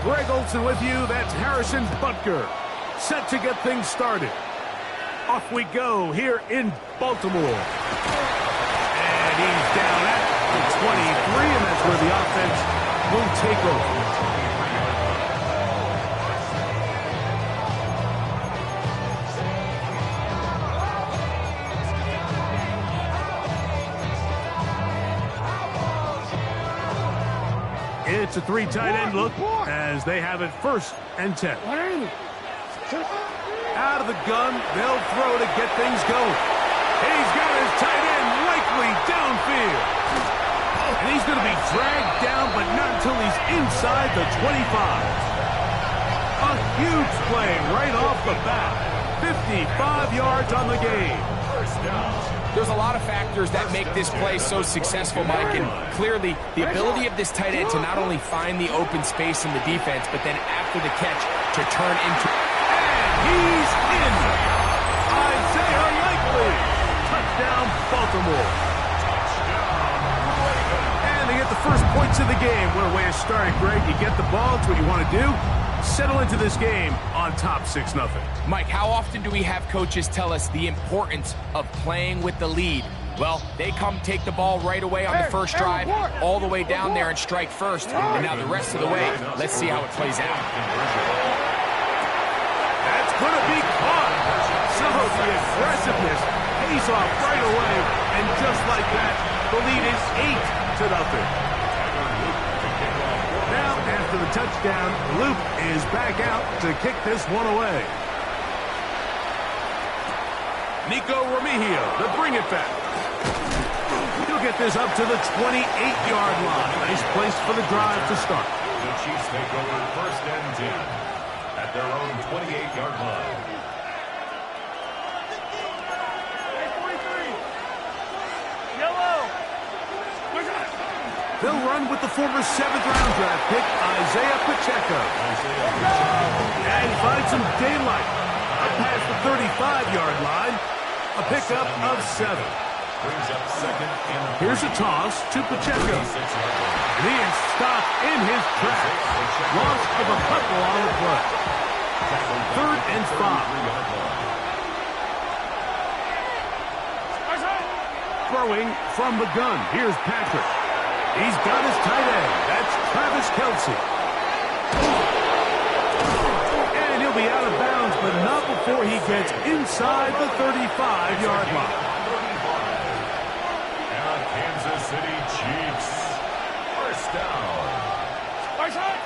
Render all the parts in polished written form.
Greg Olson with you. That's Harrison Butker, set to get things started. Off we go here in Baltimore. And he's down at the 23, and that's where the offense will take over. It's a three tight end look as they have it 1st and 10. Out of the gun, they'll throw to get things going. He's got his tight end likely downfield. And he's going to be dragged down, but not until he's inside the 25. A huge play right off the bat. 55 yards on the game. There's a lot of factors that make this play so successful, Mike, and clearly the ability of this tight end to not only find the open space in the defense, but then after the catch to turn into... And he's in! Isaiah Likely! Touchdown, Baltimore. And they get the first points of the game. What a way to start it, Greg. You get the ball, it's what you want to do. Settle into this game on top 6-0. Mike, how often do we have coaches tell us the importance of playing with the lead? Well, they come take the ball right away on the first drive, all the way down there and strike first. And now the rest of the way, let's see how it plays out. That's going to be caught. So the aggressiveness pays off right away. And just like that, the lead is 8-0. Now, after the touchdown, Luke is back out to kick this one away. Nico Remigio to bring it back. He'll get this up to the 28-yard line. Nice place for the drive to start. The Chiefs take over 1st and 10 at their own 28-yard line. They'll run with the former 7th-round draft pick, Isaiah Pacheco. And find some daylight. Up past the 35-yard line. A pickup of 7. Brings up 2nd and... Here's a toss to Pacheco. And he is stopped in his tracks. Loss of a couple on the play. 3rd and 5. Throwing from the gun. Here's Patrick. He's got his tight end. That's Travis Kelce. And he'll be out of bounds, but not before he gets inside the 35-yard line. And Kansas City Chiefs. 1st down.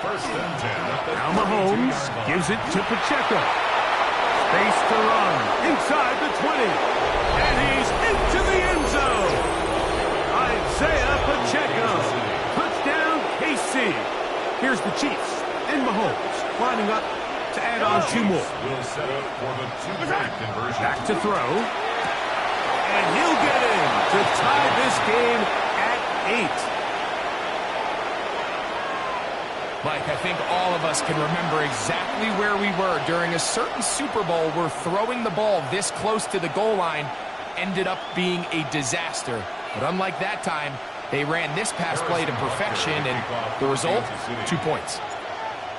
1st and 10. Now Mahomes gives it to Pacheco. Space to run inside the 20. And he's into the end zone. Isaiah Pacheco. Touchdown, KC. Here's the Chiefs and Mahomes lining up to add on 2 more. Will set up for the 2-point conversion. Back to throw. And he'll get in to tie this game at 8. Mike, I think all of us can remember exactly where we were during a certain Super Bowl where throwing the ball this close to the goal line ended up being a disaster. But unlike that time, they ran this pass play to perfection, and the result, 2 points.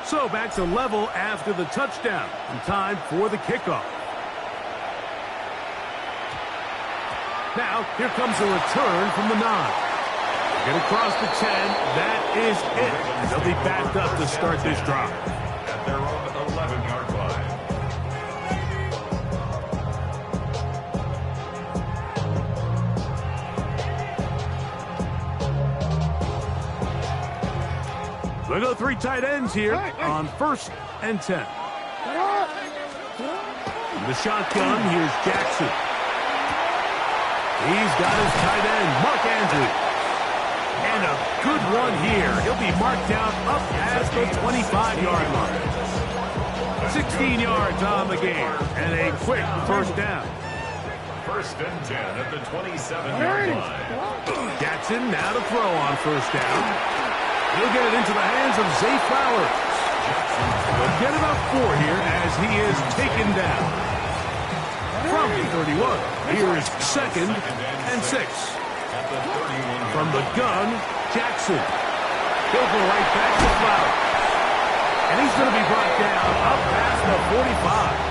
So back to level after the touchdown, and time for the kickoff. Now, here comes a return from the 9. Get across the 10, that is it. And they'll be backed up to start this drive. At their own 11-yard line. We'll go 3 tight ends here on 1st and 10. In the shotgun, here's Jackson. He's got his tight end, Mark Andrews. And a good one here. He'll be marked down up past the 25-yard line. 16 yards on the game, and a quick 1st down. 1st and 10 at the 27-yard line. Jackson now to throw on 1st down. He'll get it into the hands of Zay Flowers. He'll get about 4 here as he is taken down. From the 31, here is 2nd and 6. From the gun, Jackson. He'll go right back to Flowers. And he's going to be brought down up past the 45.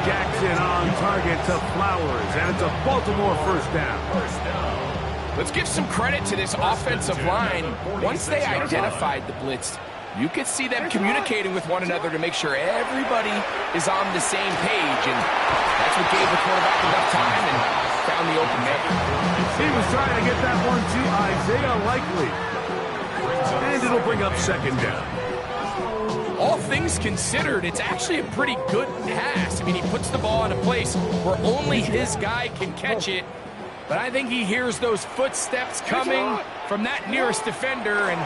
Jackson on target to Flowers, and it's a Baltimore first down. Let's give some credit to this offensive line. Once they identified the blitz, you could see them communicating with one another to make sure everybody is on the same page, and that's what gave the quarterback enough time and found the open man. He was trying to get that one to Isaiah Likely, and it'll bring up second down. All things considered, it's actually a pretty good pass. I mean, he puts the ball in a place where only his guy can catch it, but I think he hears those footsteps coming from that nearest defender, and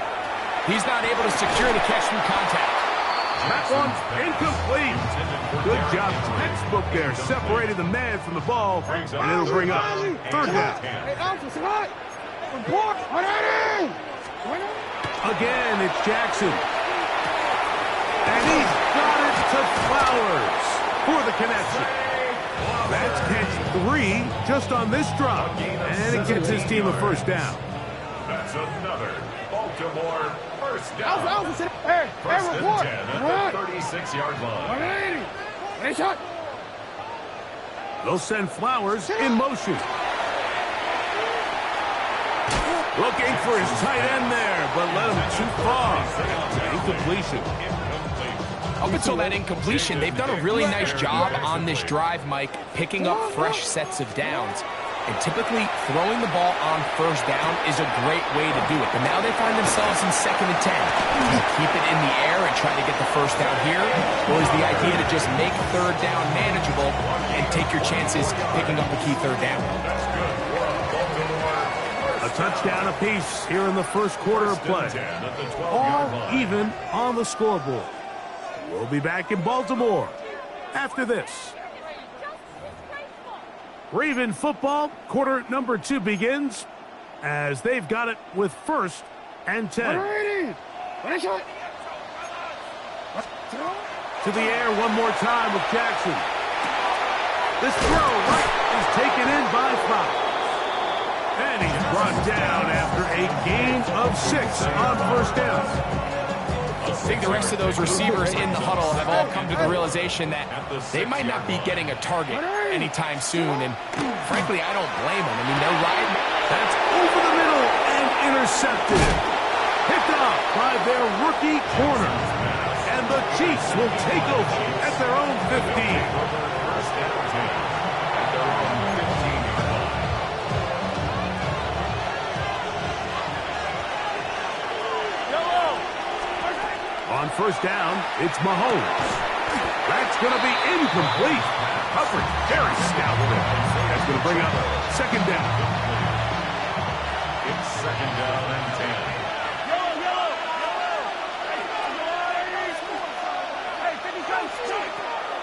he's not able to secure the catch through contact. That one's incomplete. Good job, textbook there, separating the man from the ball, and it'll bring up third down. Again, it's Jackson. And he's got it to Flowers for the connection. That's catch 3 just on this drop, and it gets his team a first down. That's another Baltimore first down. First Hey, and 10 at the 36-yard line. They'll send Flowers in motion. Looking for his tight end there, but let him too far. Incompletion. Up until that incompletion, they've done a really nice job on this drive, Mike, picking up fresh sets of downs. And typically, throwing the ball on first down is a great way to do it. But now they find themselves in 2nd and 10. Do you keep it in the air and try to get the first down here? Or is the idea to just make third down manageable and take your chances picking up a key third down? A touchdown apiece here in the first quarter of play. All even on the scoreboard. We'll be back in Baltimore after this. Raven football, quarter number 2 begins as they've got it with 1st and 10. To the air one more time with Jackson. This throw right is taken in by Flowers. And he's brought down after a gain of 6 on first down. I think the rest of those receivers in the huddle have all come to the realization that they might not be getting a target anytime soon, and frankly, I don't blame them. I mean, they're riding. That's over the middle and intercepted. Picked off by their rookie corner. And the Chiefs will take over at their own 15. On first down, it's Mahomes. That's going to be incomplete. Coverage very stout there. That's going to bring up second down. It's 2nd down and 10.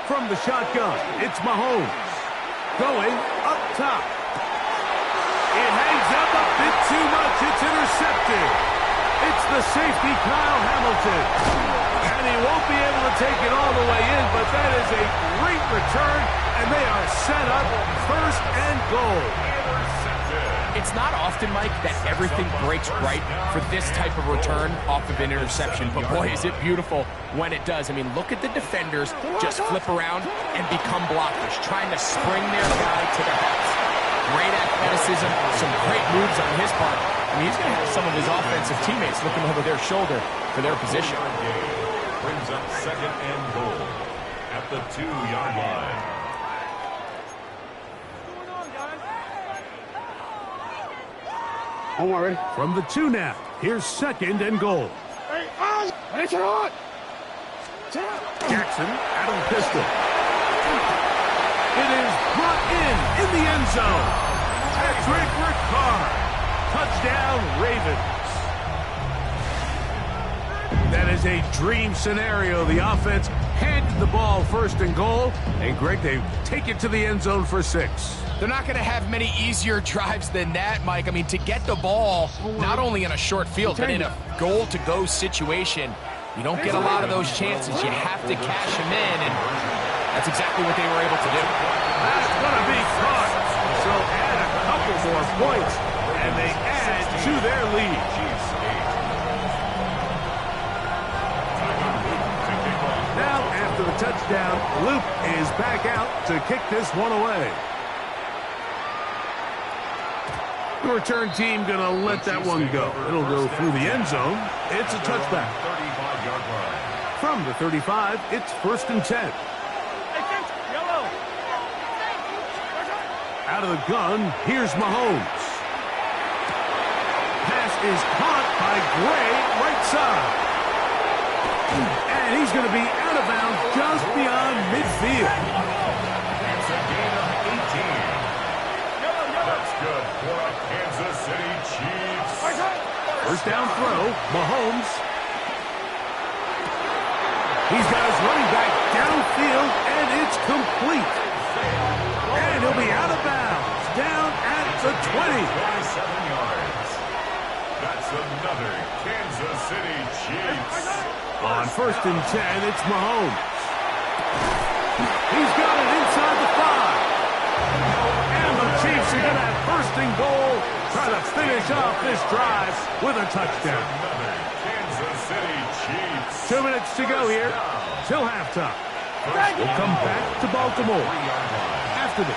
From the shotgun, it's Mahomes. Going up top. It hangs up a bit too much. It's intercepted. It's the safety, Kyle Hamilton. And he won't be able to take it all the way in, but that is a great return, and they are set up 1st and goal. It's not often, Mike, that everything breaks right for this type of return off of an interception, but boy, is it beautiful when it does. I mean, look at the defenders just flip around and become blockers, trying to spring their guy to the house. Great athleticism, some great moves on his part. I mean, he's going to have some of his offensive teammates looking over their shoulder for their position. Brings up 2nd and goal at the 2-yard line. From the 2 now, here's 2nd and goal. Jackson out of the pistol. It is brought in the end zone. Patrick Ricard. Touchdown, Ravens. That is a dream scenario. The offense handed the ball 1st and goal. And, Greg, they take it to the end zone for 6. They're not going to have many easier drives than that, Mike. I mean, to get the ball, not only in a short field, but in a goal-to-go situation, you don't get a lot of those chances. You have to cash them in, and that's exactly what they were able to do. That's going to be caught. So add a couple more points, and they add to their lead. touchdown. Luke is back out to kick this one away. The return team going to let that one go. It'll go through the end zone. It's a touchback. 35-yard line. From the 35, it's 1st and 10. Out of the gun, here's Mahomes. Pass is caught by Gray, right side. And he's going to be out of bounds just beyond midfield. It's a gain of 18. That's good for a Kansas City Chiefs. First down throw, Mahomes. He's got his running back downfield, and it's complete. And he'll be out of bounds, down at the 20. 27 yards. That's another Kansas City Chiefs. On 1st and 10, it's Mahomes. He's got it inside the 5. And the Chiefs are going to have 1st and goal, trying to finish off this drive with a touchdown. Another Kansas City Chiefs. 2 minutes to go here till halftime. We'll come back to Baltimore after this.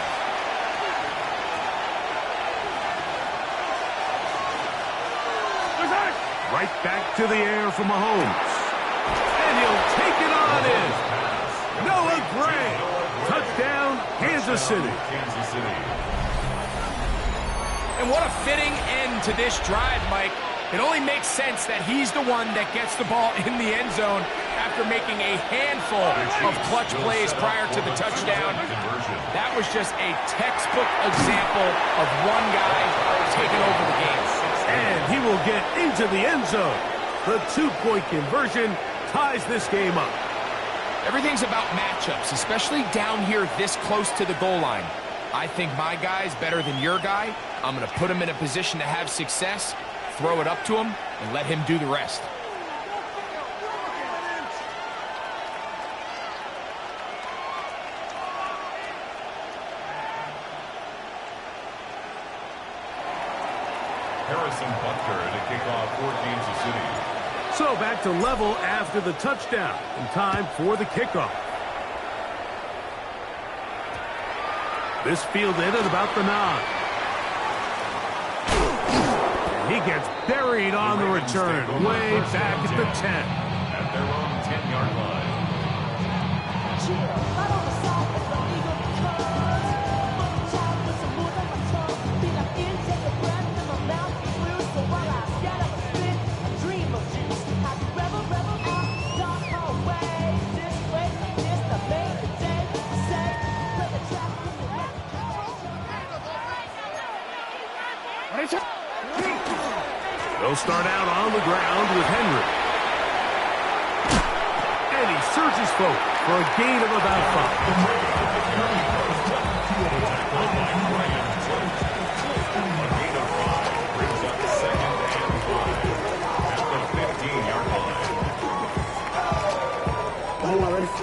Right back to the air for Mahomes. And he'll take it on in. Noah Gray. Touchdown, Kansas City. Kansas City. And what a fitting end to this drive, Mike. It only makes sense that he's the one that gets the ball in the end zone after making a handful of clutch plays prior to the touchdown. That was just a textbook example of one guy taking over the game. And he will get into the end zone. The 2-point conversion ties this game up. Everything's about matchups, especially down here this close to the goal line. I think my guy's better than your guy. I'm going to put him in a position to have success, throw it up to him, and let him do the rest. Harrison Butker to kick off for Kansas City. So back to level after the touchdown, and time for the kickoff. This fielded at about the 9. He gets buried on the return, way back at the 10. At their own 10-yard line. They'll start out on the ground with Henry. And he surges forward for a gain of about 5.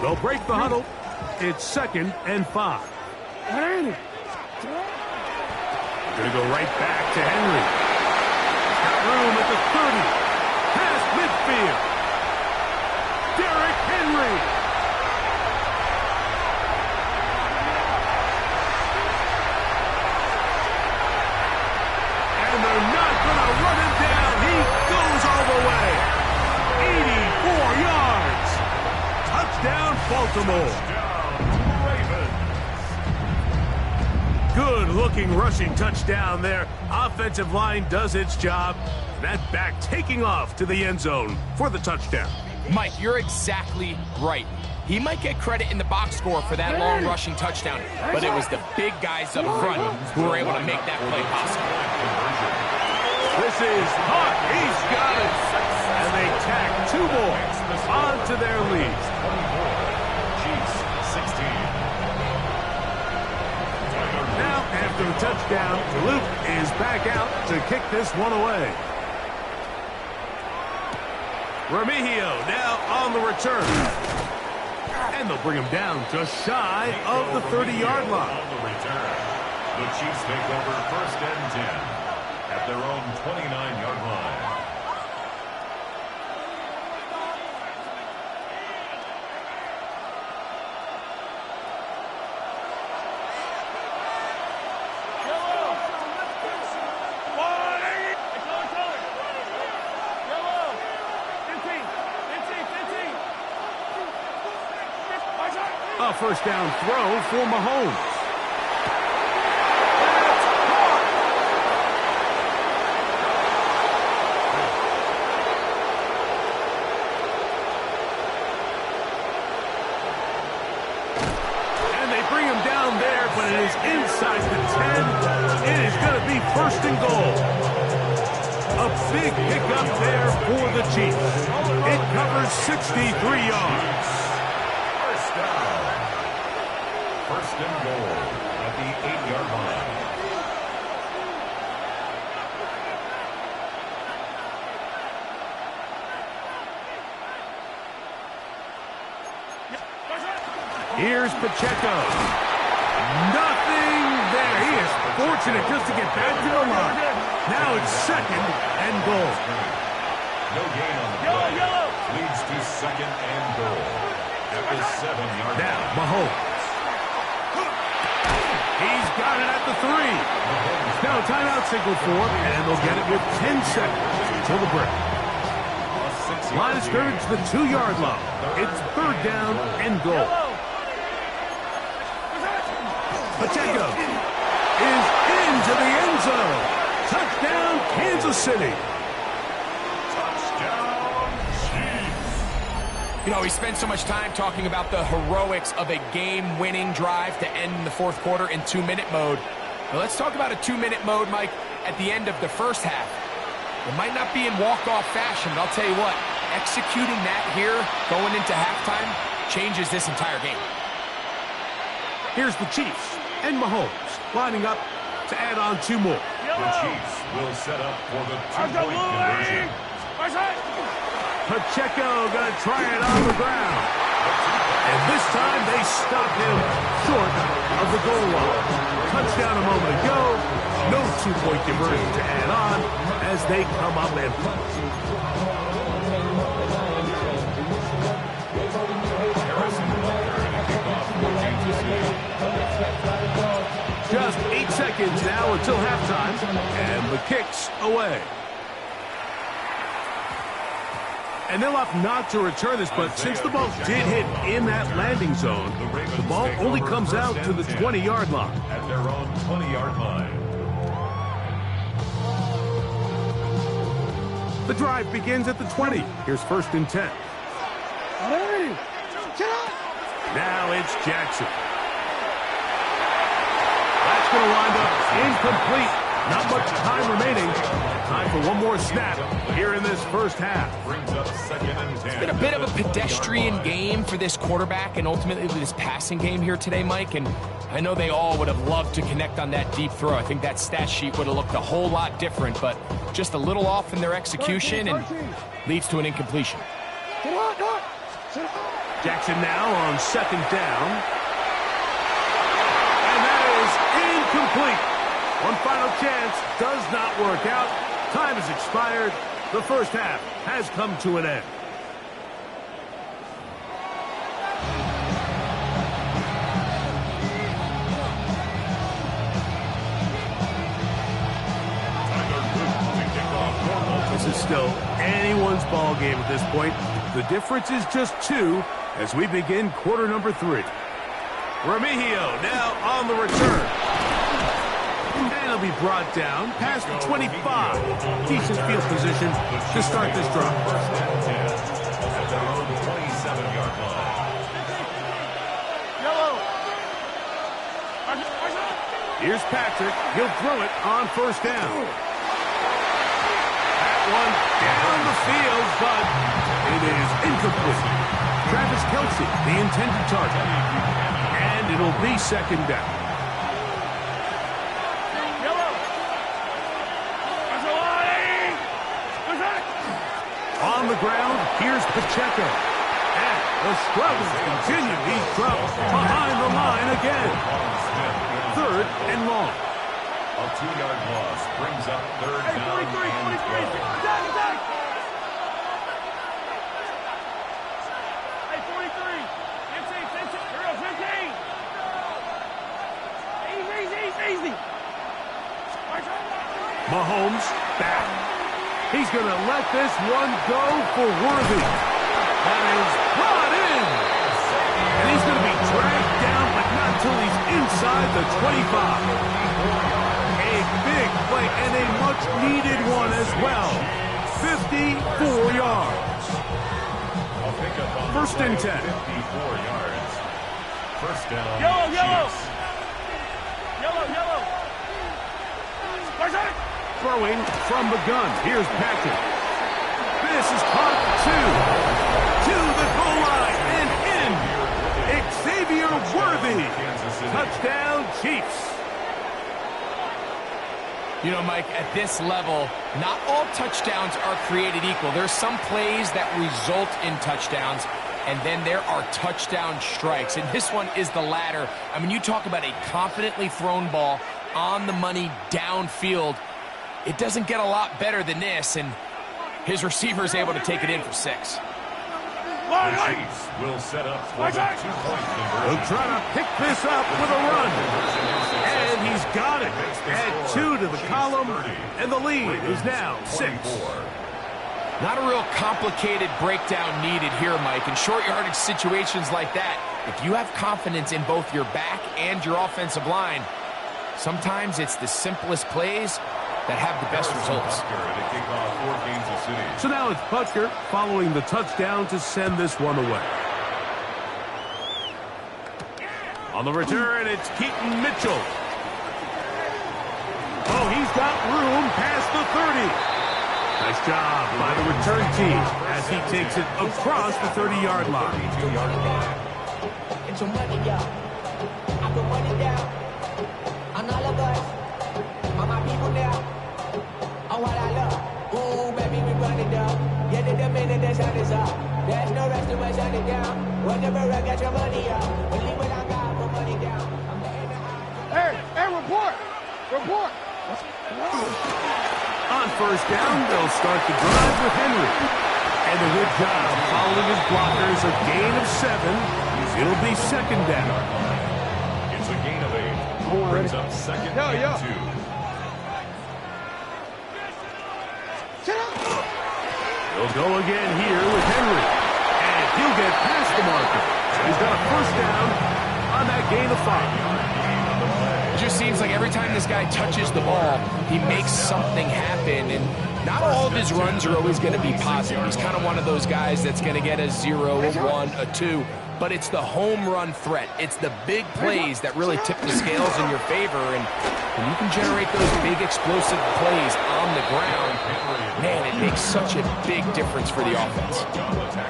They'll break the huddle. It's 2nd and 5. They're going to go right back to Henry. Room at the 30. Past midfield. Derrick Henry. And they're not going to run him down. He goes all the way. 84 yards. Touchdown, Baltimore. Good-looking rushing touchdown there. Offensive line does its job. That back taking off to the end zone for the touchdown. Mike, you're exactly right. He might get credit in the box score for that long rushing touchdown, but it was the big guys up front who were able to make that play possible. This is hot. He's got it. And they tack 2 more onto their lead. Chiefs 16. Now, after the touchdown, Luke is back out to kick this one away. Remigio now on the return. And they'll bring him down just shy of the 30-yard line. On the return, the Chiefs take over 1st and 10 at their own 29-yard line. A first down throw for Mahomes. Bring him down there, but it is inside the 10. It is going to be first and goal. A big pickup there for the Chiefs. It covers 63 yards. First down. First and goal at the 8-yard line. Here's Pacheco. Nothing there. He is fortunate just to get back to the line. Now it's second and goal. No gain on the play. Leads to second and goal at the 7-yard line. Now Mahomes. He's got it at the 3. Now a timeout signal for him, and they'll get it with 10 seconds until the break. Line of scrimmage, the 2-yard line. It's third down and goal. Pacheco is into the end zone. Touchdown, Kansas City. Touchdown, Chiefs. You know, we spent so much time talking about the heroics of a game-winning drive to end the fourth quarter in 2-minute mode. Now let's talk about a 2-minute mode, Mike, at the end of the first half. It might not be in walk-off fashion, but I'll tell you what, executing that here going into halftime changes this entire game. Here's the Chiefs and Mahomes lining up to add on 2 more. The Chiefs will set up for the 2-point conversion. Pacheco going to try it on the ground. And this time they stop him short of the goal line. Touchdown a moment ago. No 2-point conversion to add on as they come up empty. Just 8 seconds now until halftime, and the kick's away. And they'll opt not to return this, but since the ball did hit in that landing zone, the ball only comes out to the 20-yard line. At their own 20-yard line. The drive begins at the 20. Here's first and 10. Now it's Jackson. That's going to wind up incomplete. Not much time remaining. Time for one more snap here in this first half. Brings up second and 10. It's been a bit of a pedestrian game for this quarterback and ultimately this passing game here today, Mike. And I know they all would have loved to connect on that deep throw. I think that stat sheet would have looked a whole lot different, but just a little off in their execution and leads to an incompletion. Jackson now on second down. And that is incomplete. One final chance does not work out. Time has expired. The first half has come to an end. This is still anyone's ball game at this point. The difference is just 2 as we begin quarter number 3. Remigio now on the return. And he'll be brought down past the 25. Decent field position to start this drive. First and 10 at their own 27-yard line. Here's Patrick. He'll throw it on first down. That one down the field, but it is incomplete. Travis Kelce, the intended target. And it'll be second down. On the ground, here's Pacheco. And the struggles continue. He's dropped behind the line again. Third and long. A 2-yard loss brings up third down and 12. Mahomes back. He's going to let this one go for Worthy. That is brought in. And he's going to be dragged inside the 25. A big play and a much-needed one as well. 54 yards. First and 10. 54 yards. First down. Yellow. Throwing from the gun. Here's Patrick. This is caught to the goal line and in. Xavier Worthy. Touchdown, Chiefs. You know, Mike, at this level, not all touchdowns are created equal. There's some plays that result in touchdowns, and then there are touchdown strikes. And this one is the latter. I mean, you talk about a confidently thrown ball on the money downfield. It doesn't get a lot better than this, and his receiver is able to take it in for 6. The Chiefs will set up for the 2-point conversion. He'll try to pick this up with a run. And he's got it. Add 2 to the column, and the lead is now 6. Not a real complicated breakdown needed here, Mike. In short yardage situations like that, if you have confidence in both your back and your offensive line, sometimes it's the simplest plays that have the best results. So now it's Butker following the touchdown to send this one away. On the return, it's Keaton Mitchell. Oh, he's got room past the 30. Nice job by the return team as he takes it across the 30-yard line. Get your money up. I put money down on all of us, on my people now, on what I love. Ooh, baby, we run it down. Yeah, the minute the sun is up. There's no rest to us, shut it down. Whenever I get your money up, believe what I got, put money down. I'm letting the Hey, report. On first down, they'll start the drive with Henry. And a good job following his blockers, a gain of 7. It'll be second down. It's a gain of 8. Brings up second and 2. They'll go again here with Henry. And he'll get past the marker. He's got a first down on that gain of 5. It just seems like every time this guy touches the ball, he makes something happen. And not all of his runs are always going to be positive. He's kind of one of those guys that's going to get a 0, a 1, a 2. But it's the home run threat. It's the big plays that really tip the scales in your favor. And when you can generate those big explosive plays on the ground, man, it makes such a big difference for the offense.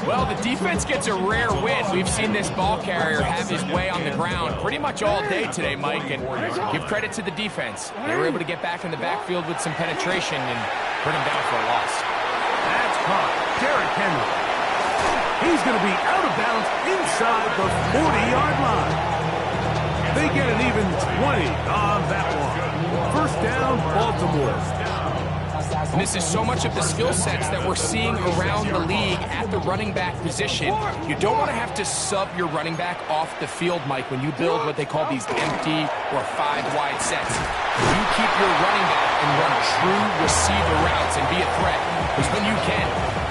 Well, the defense gets a rare win. We've seen this ball carrier have his way on the ground pretty much all day today, Mike. And give credit to the defense. They were able to get back in the backfield with some penetration and bring him down for a loss. That's caught. Derrick Henry. He's going to be out of bounds inside the 40-yard line. They get an even 20 on that one. First down, Baltimore. And this is so much of the skill sets that we're seeing around the league at the running back position. You don't want to have to sub your running back off the field, Mike, when you build what they call these empty or 5-wide sets. You keep your running back and run true receiver routes and be a threat. Because when you can,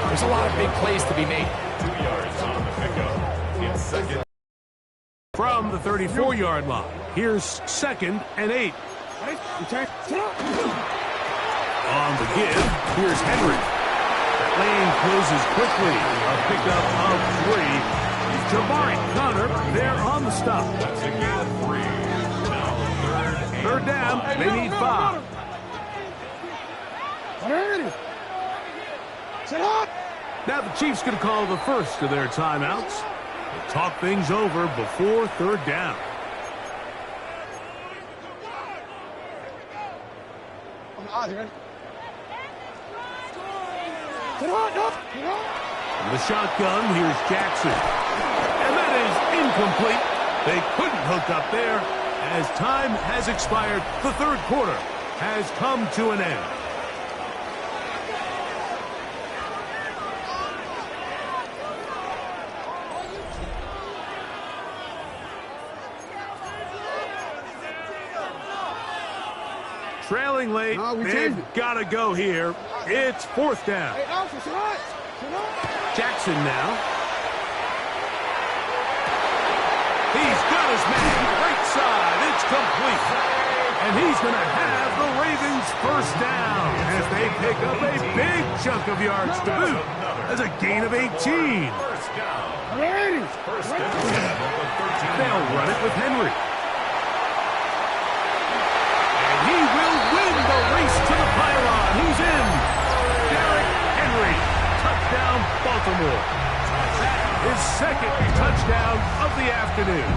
there's a lot of big plays to be made. 2 yards on the pickup. It's second. From the 34-yard line, here's second and 8. On the give, here's Henry. That lane closes quickly. A pickup of 3. Jabari Connor there on the stop. That's a gain of 3. Now Third down, they need 5. Now the Chiefs going to call the first of their timeouts. They'll talk things over before third down. From the shotgun, here's Jackson. And that is incomplete. They couldn't hook up there as time has expired. The third quarter has come to an end. Trailing late, they've got to go here. It's fourth down. Jackson now. He's got his man right side. It's complete. And he's going to have the Ravens first down as they pick up a big chunk of yards to boot as a gain of 18. First down. First down. They'll run it with Henry. And he will win the race to the pylon. He's in. Derrick Henry. Touchdown, Baltimore. His second touchdown of the afternoon.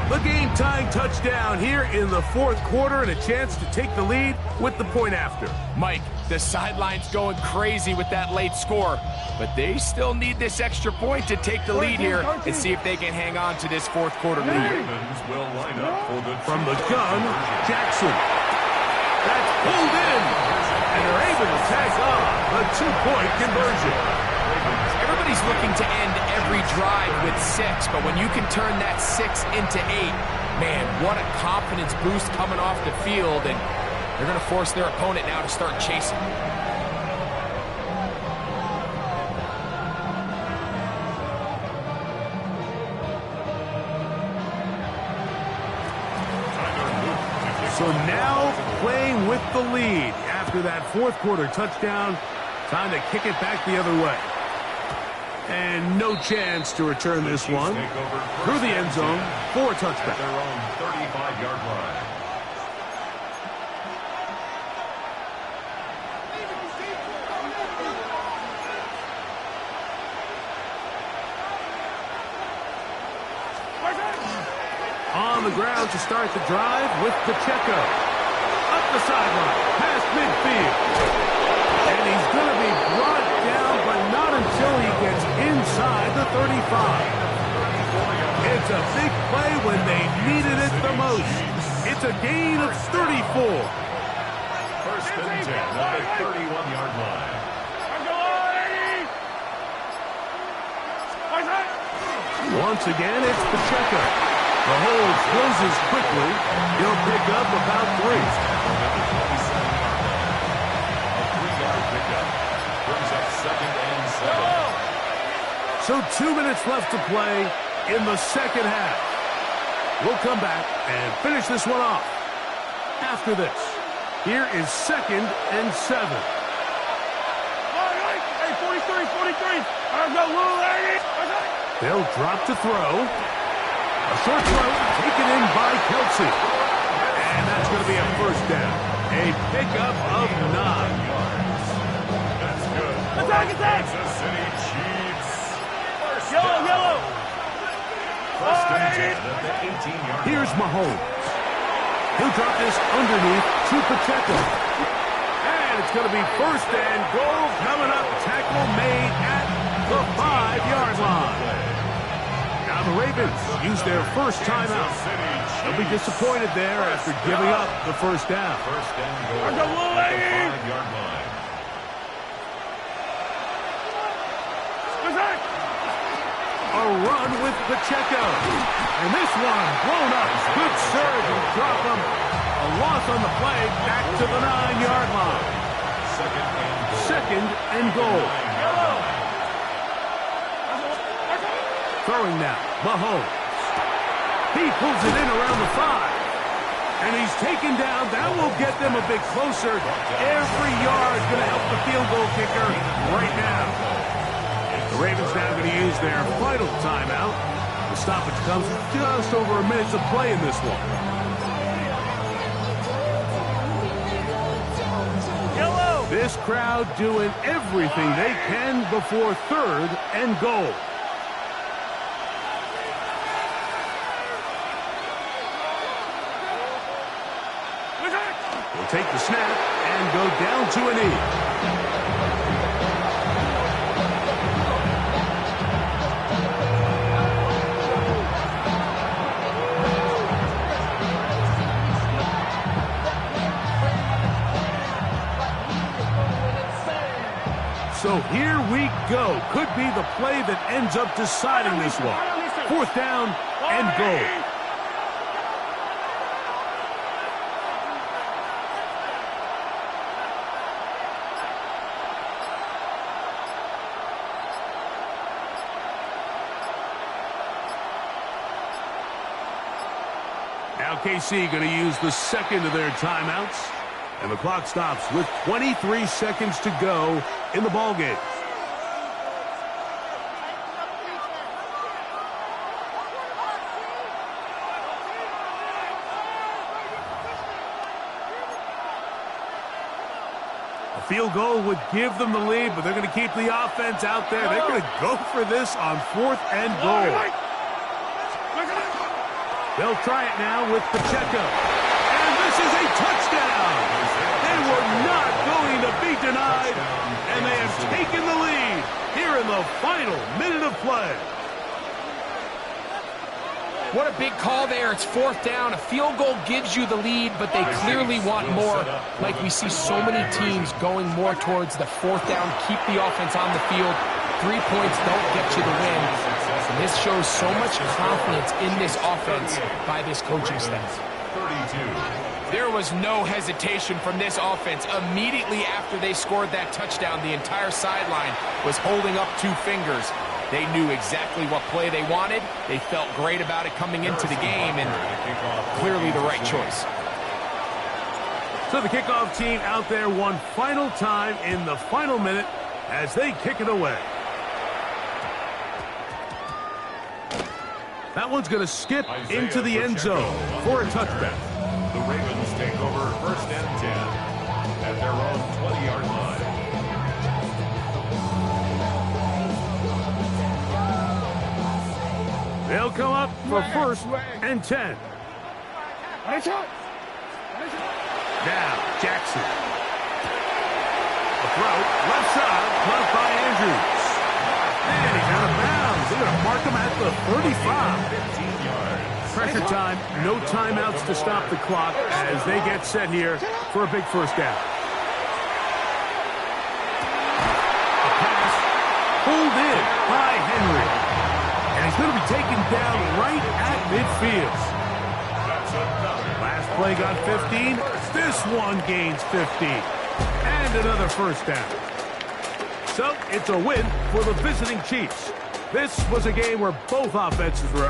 The game-tying touchdown here in the fourth quarter and a chance to take the lead with the point after. Mike, the sideline's going crazy with that late score, but they still need this extra point to take the lead here and see if they can hang on to this fourth quarter lead. Ravens will line up for the From the gun, Jackson. That's pulled in, and they're able to tag on the two-point conversion. Everybody's looking to end every drive with 6, but when you can turn that 6 into 8, man, what a confidence boost coming off the field, and they're going to force their opponent now to start chasing. So now playing with the lead after that fourth quarter touchdown, time to kick it back the other way. And no chance to return this one through the end zone for a touchback. Their own 35-yard line. On the ground to start the drive with Pacheco. Up the sideline, past midfield. And he's going to be brought down, but not until he gets inside the 35. It's a big play when they needed it the most. It's a gain of 34. First and 10 at the 31-yard line. Once again, it's Pacheco. The hold closes quickly. He'll pick up about 3. A 3-yard pickup. Brings up second and 7. So 2 minutes left to play in the second half. We'll come back and finish this one off. After this, here is second and 7. Hey, 43. They'll drop to throw. A short throw taken in by Kelsey. And that's going to be a first down. A pickup of 9. That's good. Attack! Kansas City Chiefs. First Yellow, down. yellow. First and 10 at the 18-yard line. Here's Mahomes. He'll drop this underneath to Pacheco. And it's going to be first and goal coming up. Tackle made at the 5-yard line. Now the Ravens use their first timeout. They'll be disappointed there after giving up the first down. First and goal at the 5-yard line. A run with Pacheco. And this one blown up. Good serve and drop him. A loss on the play back to the 9-yard line. Second and goal. Throwing now, Mahomes. He pulls it in around the 5. And he's taken down. That will get them a bit closer. Every yard is going to help the field goal kicker right now. The Ravens now going to use their final timeout. The stoppage comes with just over a minute to play in this one. Yellow. This crowd doing everything they can before third and goal. Will take the snap and go down to a knee. So here we go. Could be the play that ends up deciding this one. Fourth down and goal. Now KC going to use the second of their timeouts. And the clock stops with 23 seconds to go in the ballgame. A field goal would give them the lead, but they're going to keep the offense out there. They're going to go for this on 4th and goal. They'll try it now with Pacheco. And this is a touchdown. They were not going to be denied, and they have taken the lead here in the final minute of play. What a big call there. It's 4th down. A field goal gives you the lead, but they clearly want more. Like we see so many teams going more towards the 4th down, keep the offense on the field. 3 points don't get you the win. And this shows so much confidence in this offense by this coaching staff. 32. There was no hesitation from this offense. Immediately after they scored that touchdown, the entire sideline was holding up 2 fingers. They knew exactly what play they wanted. They felt great about it coming into the game, and clearly the right choice. So the kickoff team out there one final time in the final minute as they kick it away. That one's going to skip into the end zone for a touchback. The Ravens take over 1st and 10 at their own 20-yard line. They'll come up for 1st and 10. Now, Jackson. A throw, left side, caught by Andrews. And he's out of bounds. They're going to mark him at the 35. 15 yards. Pressure time, no timeouts to stop the clock as they get set here for a big 1st down. A pass pulled in by Henry. And he's going to be taken down right at midfield. Last play got 15. This one gains 15. And another 1st down. So it's a win for the visiting Chiefs. This was a game where both offenses were